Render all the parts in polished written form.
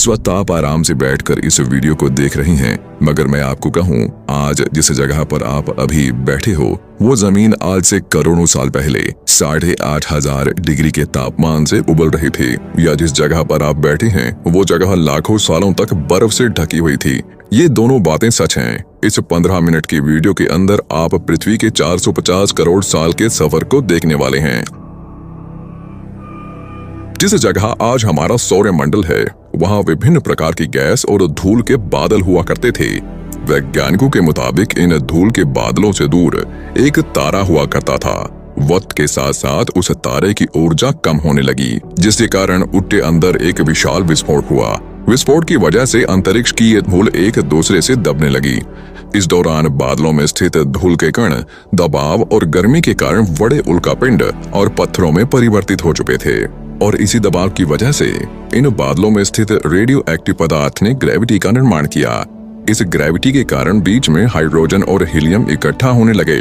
इस वक्त आप आराम से बैठकर इस वीडियो को देख रही हैं, मगर मैं आपको कहूं, आज जिस जगह पर आप अभी बैठे हो वो जमीन आज से करोड़ों साल पहले 8,500 डिग्री के तापमान से उबल रही थी, या जिस जगह पर आप बैठे हैं वो जगह लाखों सालों तक बर्फ से ढकी हुई थी। ये दोनों बातें सच हैं। इस 15 मिनट की वीडियो के अंदर आप पृथ्वी के 450 करोड़ साल के सफर को देखने वाले हैं। जिस जगह आज हमारा सौरमंडल है वहां विभिन्न प्रकार की गैस और धूल के बादल हुआ करते थे। वैज्ञानिकों के मुताबिक इन धूल के बादलों से दूर एक तारा हुआ करता था। वक्त के साथ साथ उस तारे की ऊर्जा कम होने लगी, जिसके कारण उसके अंदर एक विशाल विस्फोट हुआ। विस्फोट की वजह से अंतरिक्ष की ये धूल एक दूसरे से दबने लगी। इस दौरान बादलों में स्थित धूल के कण दबाव और गर्मी के कारण बड़े उल्कापिंड और पत्थरों में परिवर्तित हो चुके थे, और इसी दबाव की वजह से इन बादलों में स्थित रेडियो एक्टिव पदार्थ ने ग्रेविटी का निर्माण किया। इस ग्रेविटी के कारण बीच में हाइड्रोजन और हीलियम इकट्ठा होने लगे।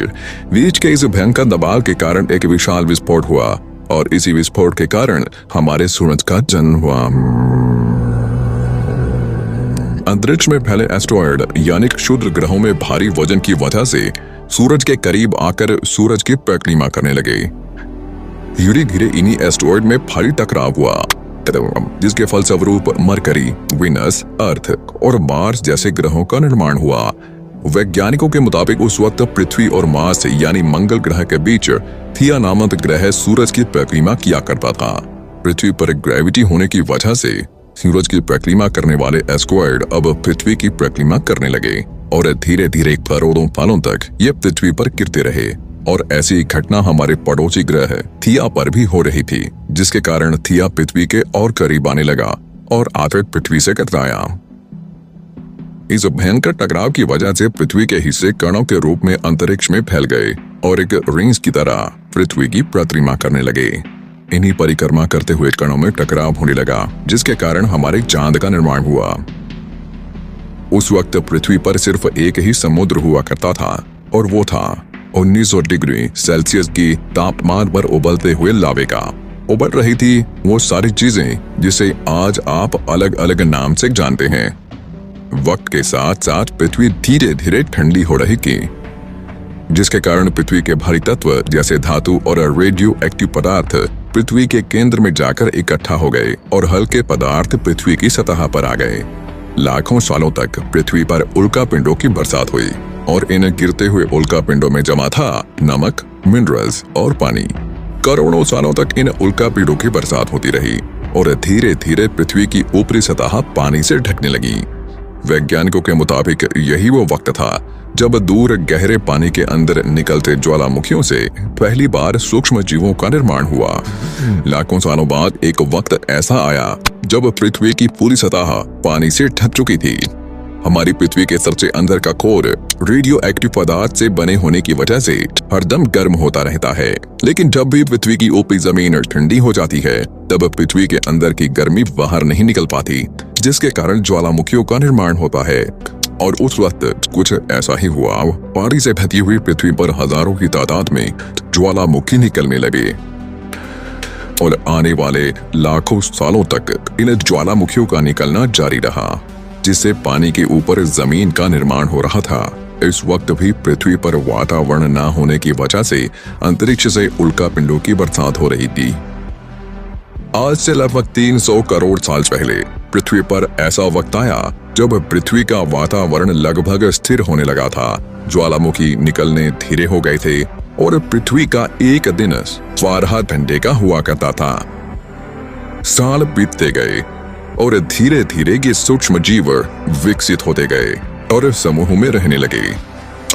बीच के इस भयंकर दबाव के कारण एक विशाल विस्फोट हुआ, और इसी विस्फोट के कारण हमारे सूरज का जन्म हुआ। अंतरिक्ष में फैले एस्टेरॉयड यानी क्षुद्र ग्रहों में भारी वजन की वजह से सूरज के करीब आकर सूरज की परिक्रमा करने लगे। धीरे धीरे इन्हीं एस्टेरॉयड में भारी टकराव हुआ, जिसके फलस्वरूप मरकरी, विनस, अर्थ और मार्स जैसे ग्रहों का निर्माण हुआ। वैज्ञानिकों के मुताबिक उस वक्त पृथ्वी और मार्स यानी मंगल ग्रह के बीच थिया नामक ग्रह सूरज की परिक्रमा किया करता था। पृथ्वी पर ग्रेविटी होने की वजह से सूरज की परिक्रमा करने वाले एस्टेरॉयड अब पृथ्वी की परिक्रमा करने लगे, और धीरे धीरे करोड़ों सालों तक ये पृथ्वी पर गिरते रहे। और ऐसी घटना हमारे पड़ोसी ग्रह थिया पर भी हो रही थी, जिसके कारण थिया पृथ्वी के और करीब आने लगा और आकर पृथ्वी से टकराया। इस भयंकर टकराव की वजह से पृथ्वी के हिस्से कणों के रूप में अंतरिक्ष में फैल गए और एक रिंग्स की तरह पृथ्वी की परिक्रमा करने लगे। इन्हीं परिक्रमा करते हुए कणों में टकराव होने लगा, जिसके कारण हमारे चांद का निर्माण हुआ। उस वक्त पृथ्वी पर सिर्फ एक ही समुद्र हुआ करता था, और वो था 1900 डिग्री सेल्सियस की तापमान पर उबलते हुए लावे का। उबल रही थी वो सारी चीजें जिसे आज आप अलग अलग नाम से जानते हैं। वक्त के साथ साथ पृथ्वी धीरे धीरे ठंडी हो रही थी, जिसके कारण पृथ्वी के भारी तत्व जैसे धातु और रेडियो एक्टिव पदार्थ पृथ्वी के केंद्र में जाकर इकट्ठा हो गए और हल्के पदार्थ पृथ्वी की सतह पर आ गए। लाखों सालों तक पृथ्वी पर उल्कापिंडों की बरसात हुई, और इन गिरते हुए उल्कापिंडों में जमा था नमक, मिनरल्स और पानी। करोड़ों सालों तक इन उल्कापिंडों की बरसात होती रही, और धीरे धीरे पृथ्वी की ऊपरी सतह पानी से ढकने लगी। वैज्ञानिकों के मुताबिक यही वो वक्त था जब दूर गहरे पानी के अंदर निकलते ज्वालामुखियों से पहली बार सूक्ष्म जीवों का निर्माण हुआ। लाखों सालों बाद एक वक्त ऐसा आया जब पृथ्वी की पूरी सतह पानी से ढक चुकी थी। हमारी पृथ्वी के सबसे अंदर का कोर रेडियो एक्टिव पदार्थ से बने होने की वजह से हरदम गर्म होता रहता है, लेकिन जब भी पृथ्वी की ऊपरी जमीन ठंडी हो जाती है तब पृथ्वी के अंदर की गर्मी बाहर नहीं निकल पाती, जिसके कारण ज्वालामुखियों का निर्माण होता है। और उस वक्त कुछ ऐसा ही हुआ। पानी से भरी हुई पृथ्वी पर हजारों की तादाद में ज्वालामुखी निकलने लगे, और आने वाले लाखों सालों तक इन ज्वालामुखियों का निकलना जारी रहा, जिससे पानी के ऊपर जमीन का निर्माण हो रहा था। इस वक्त भी पृथ्वी पर वातावरण न होने की वजह से अंतरिक्ष से उल्कापिंडों की बरसात हो रही थी। आज से लगभग 300 करोड़ साल पहले पृथ्वी पर ऐसा वक्त आया जब पृथ्वी का वातावरण लगभग स्थिर होने लगा था। ज्वालामुखी निकलने धीरे हो गए थे, और पृथ्वी का एक दिन 12 घंटे का हुआ करता था। साल बीतते गए, और धीरे धीरे ये सूक्ष्म जीव विकसित होते गए और समूह में रहने लगे।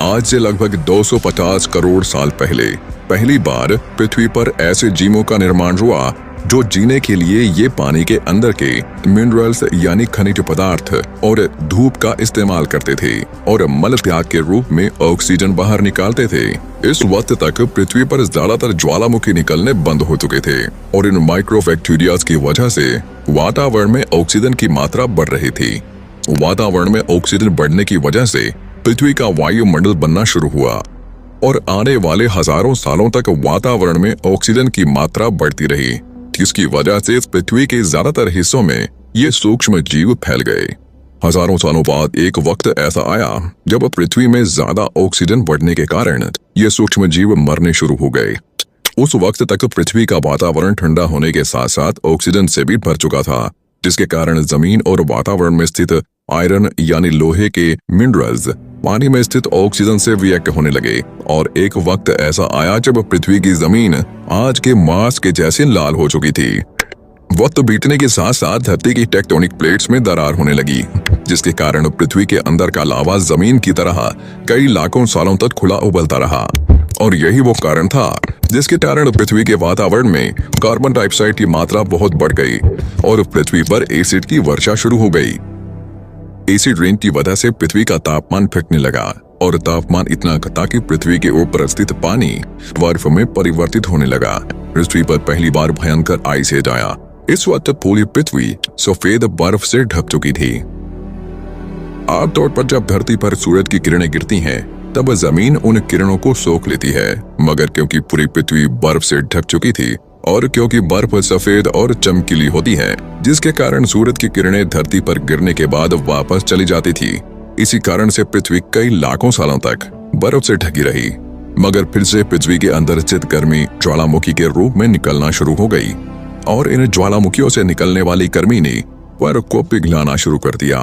आज से लगभग 250 करोड़ साल पहले पहली बार पृथ्वी पर ऐसे जीवों का निर्माण हुआ जो जीने के लिए ये पानी के अंदर के मिनरल्स यानी खनिज पदार्थ और धूप का इस्तेमाल करते थे, और मल त्याग के रूप में ऑक्सीजन बाहर निकालते थे। इस वक्त तक पृथ्वी पर ज्यादातर ज्वालामुखी निकलने बंद हो चुके थे, और इन माइक्रोबैक्टीरियाज की वजह से वातावरण में ऑक्सीजन की मात्रा बढ़ रही थी। वातावरण में ऑक्सीजन बढ़ने की वजह से पृथ्वी का वायुमंडल बनना शुरू हुआ, और आने वाले हजारों सालों तक वातावरण में ऑक्सीजन की मात्रा बढ़ती रही, जिसकी वजह से पृथ्वी के ज्यादातर हिस्सों में ये सूक्ष्म जीव फैल गए। हजारों सालों बाद एक वक्त ऐसा आया जब पृथ्वी में ज्यादा ऑक्सीजन बढ़ने के कारण ये सूक्ष्म जीव मरने शुरू हो गए। उस वक्त तक पृथ्वी का वातावरण ठंडा होने के साथ साथ ऑक्सीजन से भी भर चुका था, जिसके कारण जमीन और वातावरण में स्थित आयरन यानी लोहे के मिनरल्स पानी में स्थित ऑक्सीजन से रिएक्ट होने लगे। और एक वक्त ऐसा आया जब पृथ्वी की जमीन आज के मार्स के जैसे लाल हो चुकी थी। वक्त बीतने के साथ साथ धरती की टेक्टोनिक प्लेट्स में दरार होने लगी, जिसके कारण पृथ्वी के अंदर का लावा जमीन की तरह कई लाखों सालों तक खुला उबलता रहा। और यही वो कारण था जिसके कारण पृथ्वी के वातावरण में कार्बन डाइऑक्साइड की मात्रा बहुत बढ़ गई और पृथ्वी पर एसिड की वर्षा शुरू हो गई। एसिड रेन की वजह से पृथ्वी का तापमान फटने लगा और तापमान इतना घटा कि पृथ्वी के ऊपर स्थित पानी बर्फ में परिवर्तित होने लगा। पृथ्वी पर पहली बार भयंकर आइस एज आया। इस वक्त पूरी पृथ्वी सफेद बर्फ से ढक चुकी थी। आमतौर पर जब धरती पर सूरज की किरणें गिरती हैं, तब जमीन उन किरणों को सोख लेती है, मगर क्योंकि पूरी पृथ्वी बर्फ से ढक चुकी थी और क्योंकि बर्फ सफेद और चमकीली होती है, जिसके कारण सूरज की किरणें धरती पर गिरने के बाद वापस चली जाती थी। इसी कारण से पृथ्वी कई लाखों सालों तक बर्फ से ढकी रही। मगर फिर से पृथ्वी के अंदर स्थित गर्मी ज्वालामुखी के रूप में निकलना शुरू हो गई और इन ज्वालामुखियों से निकलने वाली गर्मी ने बर्फ को पिघलाना शुरू कर दिया।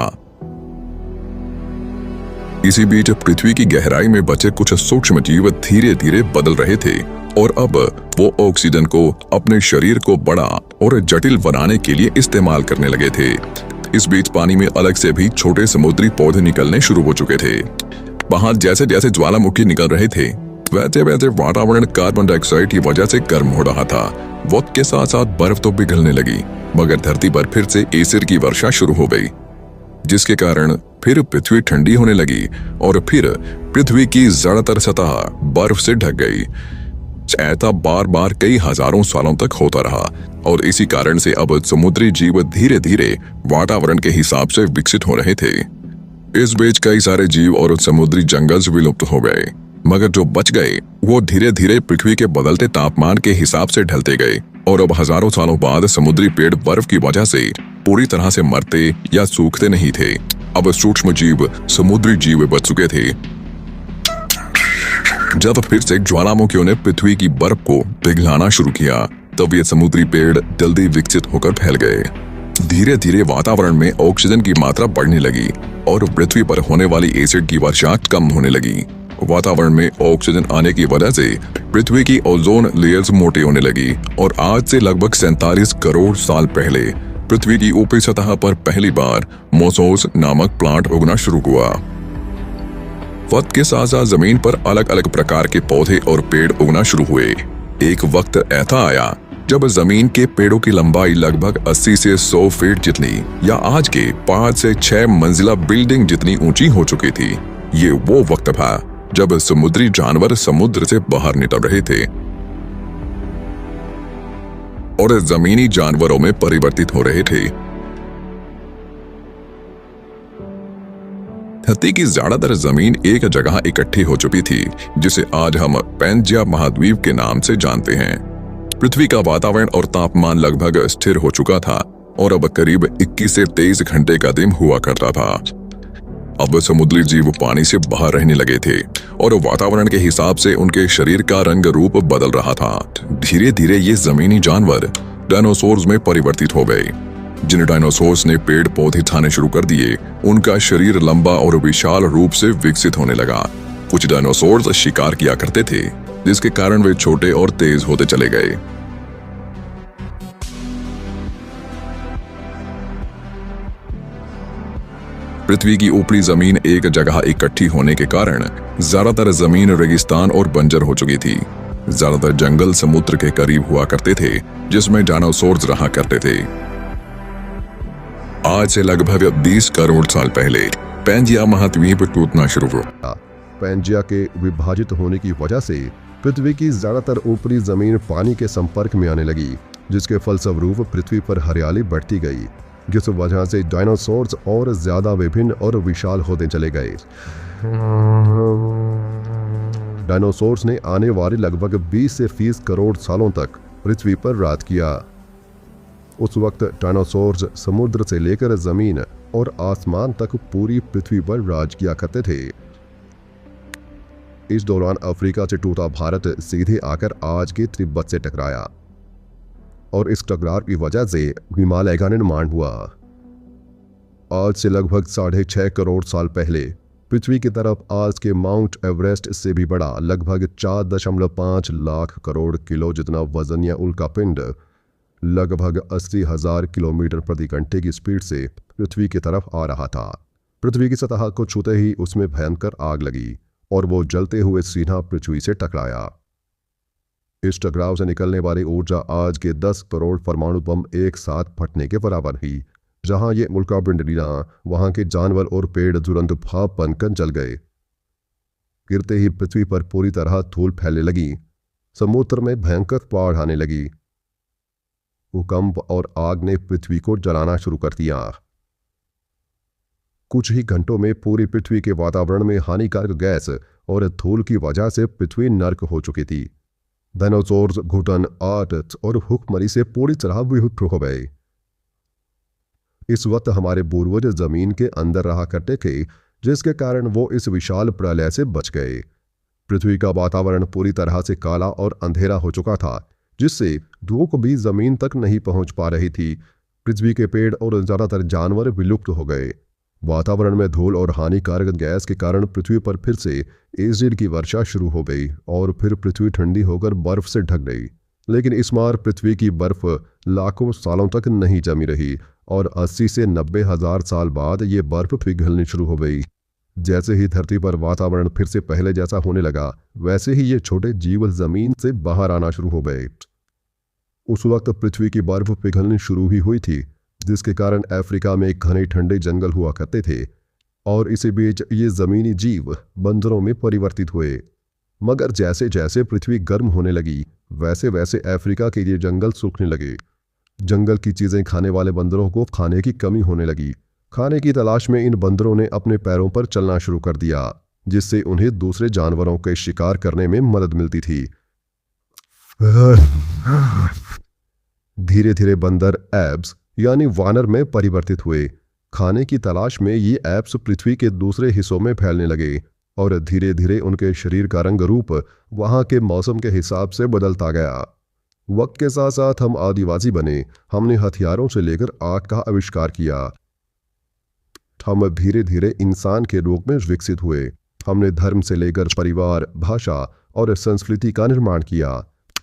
इसी बीच पृथ्वी की गहराई में बचे कुछ सूक्ष्म जीव धीरे धीरे बदल रहे थे और अब वो ऑक्सीजन को अपने शरीर को बड़ा और जटिल बनाने के लिए इस्तेमाल करने लगे थे। इस बीच पानी में अलग से भी छोटे समुद्री पौधे निकलने शुरू हो चुके थे। वहां जैसे जैसे ज्वालामुखी निकल रहे थे, वैसे वैसे वातावरण कार्बन डाइऑक्साइड की वजह से गर्म हो रहा था। वक्त के साथ साथ बर्फ तो पिघलने लगी, मगर धरती पर फिर से एसिड की वर्षा शुरू हो गई, जिसके कारण फिर पृथ्वी ठंडी होने लगी और फिर पृथ्वी की ज्यादातर सतह बर्फ से ढक गई। ऐसा बार बार कई हजारों सालों तक होता रहा और इसी कारण से अब समुद्री जीव धीरे धीरे वातावरण के हिसाब से विकसित हो रहे थे। इस बीच कई सारे जीव और समुद्री जंगल विलुप्त हो गए, मगर जो बच गए वो धीरे धीरे पृथ्वी के बदलते तापमान के हिसाब से ढलते गए और अब हजारों सालों बाद समुद्री पेड़ बर्फ की वजह से पूरी तरह से मरते या सूखते नहीं थे। अब सूक्ष्म जीव समुद्री जीव बच चुके थे। जब फिर से ज्वालामुखियों ने पृथ्वी की बर्फ को पिघलाना शुरू किया, तब ये समुद्री पेड़ जल्दी विकसित होकर फैल गए। धीरे धीरे वातावरण में ऑक्सीजन की मात्रा बढ़ने लगी और पृथ्वी पर होने वाली एसिड की वर्षा कम होने लगी। वातावरण में ऑक्सीजन आने की वजह से पृथ्वी की ओजोन लेयर्स मोटी होने लगी और आज से लगभग 47 करोड़ साल पहले पृथ्वी की ऊपरी सतह पर पहली बार मोसोस नामक प्लांट उगना शुरू हुआ। वक्त के साथ साथ जमीन पर अलग अलग प्रकार के पौधे और पेड़ उगना शुरू हुए। एक वक्त ऐसा आया जब जमीन के पेड़ों की लंबाई लगभग 80 से 100 फीट जितनी या आज के 5 से 6 मंजिला बिल्डिंग जितनी ऊंची हो चुकी थी। ये वो वक्त था जब समुद्री जानवर समुद्र से बाहर निकल रहे थे और जमीनी जानवरों में परिवर्तित हो रहे थे। धरती की ज्यादातर जमीन एक जगह इकट्ठी हो चुकी थी, जिसे आज हम पैंजिया महाद्वीप के नाम से जानते हैं। पृथ्वी का वातावरण और तापमान लगभग स्थिर हो चुका था और अब करीब 21 से 23 घंटे का दिन हुआ करता था। अब समुद्री जीव पानी से बाहर रहने लगे थे और वातावरण के हिसाब से उनके शरीर का रंग रूप बदल रहा था। धीरे धीरे ये जमीनी जानवर डायनासोर्स में परिवर्तित हो गए। जिन डायनासोर्स ने पेड़ पौधे खाने शुरू कर दिए, उनका शरीर लंबा और विशाल रूप से विकसित होने लगा। कुछ डायनासोर्स शिकार किया करते थे, जिसके कारण वे छोटे और तेज होते चले गए। पृथ्वी की ऊपरी जमीन एक जगह इकट्ठी होने के कारण ज्यादातर जमीन रेगिस्तान और बंजर हो चुकी थी। ज्यादातर जंगल समुद्र के करीब हुआ करते थे, जिसमें डायनासोर्स रहा करते थे। आज से लगभग 20 करोड़ साल पहले पैंजिया महाद्वीप टूटना शुरू हुआ। पैंजिया के विभाजित होने की वजह से पृथ्वी की ज्यादातर ऊपरी जमीन पानी के संपर्क में आने लगी, जिसके फलस्वरूप पृथ्वी पर हरियाली बढ़ती गई, जिस वजह से डायनासोर्स और ज्यादा विभिन्न और विशाल होते चले गए। डायनासोर्स ने आने वाले लगभग 20 से 30 करोड़ सालों तक पृथ्वी पर राज किया। उस वक्त डायनासोर्स समुद्र से लेकर जमीन और आसमान तक पूरी पृथ्वी पर राज किया करते थे। इस दौरान अफ्रीका से टूटा भारत सीधे आकर आज के तिब्बत से टकराया और इस टकराव की वजह से हिमालय का निर्माण हुआ। आज से लगभग 6.5 करोड़ साल पहले पृथ्वी की तरफ आज के माउंट एवरेस्ट से भी बड़ा लगभग 4.5 लाख करोड़ किलो जितना वजन या उल्कापिंड लगभग 80,000 किलोमीटर प्रति घंटे की स्पीड से पृथ्वी की तरफ आ रहा था। पृथ्वी की सतह को छूते ही उसमें भयंकर आग लगी और वो जलते हुए सीधा पृथ्वी से टकराया। इस टकराव से निकलने वाली ऊर्जा आज के 10 करोड़ परमाणु बम एक साथ फटने के बराबर ही। जहां ये उल्कापिंड गिरा वहां के जानवर और पेड़ तुरंत भाप बनकर जल गए। गिरते ही पृथ्वी पर पूरी तरह धूल फैलने लगी। समुद्र में भयंकर बाढ़ आने लगी। भूकंप और आग ने पृथ्वी को जलाना शुरू कर दिया। कुछ ही घंटों में पूरी पृथ्वी के वातावरण में हानिकारक गैस और धूल की वजह से पृथ्वी नर्क हो चुकी थी। डायनासोर्स घुटन, आर्ट और भूखमरी से पूरी तरह विलुप्त हो गए। इस वक्त हमारे पूर्वज जमीन के अंदर रहा करते थे, जिसके कारण वो इस विशाल प्रलय से बच गए। पृथ्वी का वातावरण पूरी तरह से काला और अंधेरा हो चुका था, जिससे धूप भी जमीन तक नहीं पहुंच पा रही थी। पृथ्वी के पेड़ और ज्यादातर जानवर विलुप्त हो गए। वातावरण में धूल और हानिकारक गैस के कारण पृथ्वी पर फिर से एसिड की वर्षा शुरू हो गई और फिर पृथ्वी ठंडी होकर बर्फ से ढक गई। लेकिन इस बार पृथ्वी की बर्फ लाखों सालों तक नहीं जमी रही और 80 से 90 हजार साल बाद ये बर्फ पिघलनी शुरू हो गई। जैसे ही धरती पर वातावरण फिर से पहले जैसा होने लगा, वैसे ही ये छोटे जीव जमीन से बाहर आना शुरू हो गए। उस वक्त पृथ्वी की बर्फ पिघलनी शुरू ही हुई थी, जिसके कारण अफ्रीका में घने ठंडे जंगल हुआ करते थे और इसी बीच ये जमीनी जीव बंदरों में परिवर्तित हुए। मगर जैसे जैसे पृथ्वी गर्म होने लगी, वैसे वैसे अफ्रीका के ये जंगल सूखने लगे। जंगल की चीजें खाने वाले बंदरों को खाने की कमी होने लगी। खाने की तलाश में इन बंदरों ने अपने पैरों पर चलना शुरू कर दिया, जिससे उन्हें दूसरे जानवरों के शिकार करने में मदद मिलती थी। धीरे धीरे बंदर एब्स यानी वानर में परिवर्तित हुए। खाने की तलाश में ये एब्स पृथ्वी के दूसरे हिस्सों में फैलने लगे और धीरे धीरे उनके शरीर का रंग रूप वहां के मौसम के हिसाब से बदलता गया। वक्त के साथ साथ हम आदिवासी बने। हमने हथियारों से लेकर आग का आविष्कार किया। हम धीरे धीरे इंसान के रूप में विकसित हुए। हमने धर्म से लेकर परिवार, भाषा और संस्कृति का निर्माण किया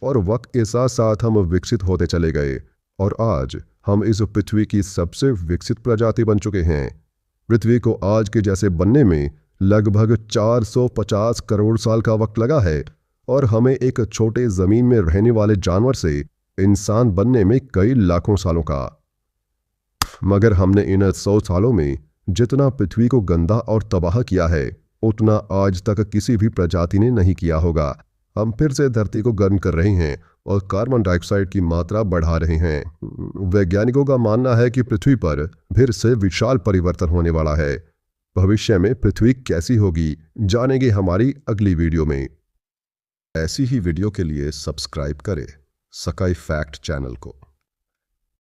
और वक्त के साथ साथ हम विकसित होते चले गए और आज हम इस पृथ्वी की सबसे विकसित प्रजाति बन चुके हैं। पृथ्वी को आज के जैसे बनने में लगभग 450 करोड़ साल का वक्त लगा है और हमें एक छोटे जमीन में रहने वाले जानवर से इंसान बनने में कई लाखों सालों का। मगर हमने इन 100 सालों में जितना पृथ्वी को गंदा और तबाह किया है, उतना आज तक किसी भी प्रजाति ने नहीं किया होगा। हम फिर से धरती को गर्म कर रहे हैं और कार्बन डाइऑक्साइड की मात्रा बढ़ा रहे हैं। वैज्ञानिकों का मानना है कि पृथ्वी पर फिर से विशाल परिवर्तन होने वाला है। भविष्य में पृथ्वी कैसी होगी, जानेंगे हमारी अगली वीडियो में। ऐसी ही वीडियो के लिए सब्सक्राइब करें स्काई फैक्ट चैनल को।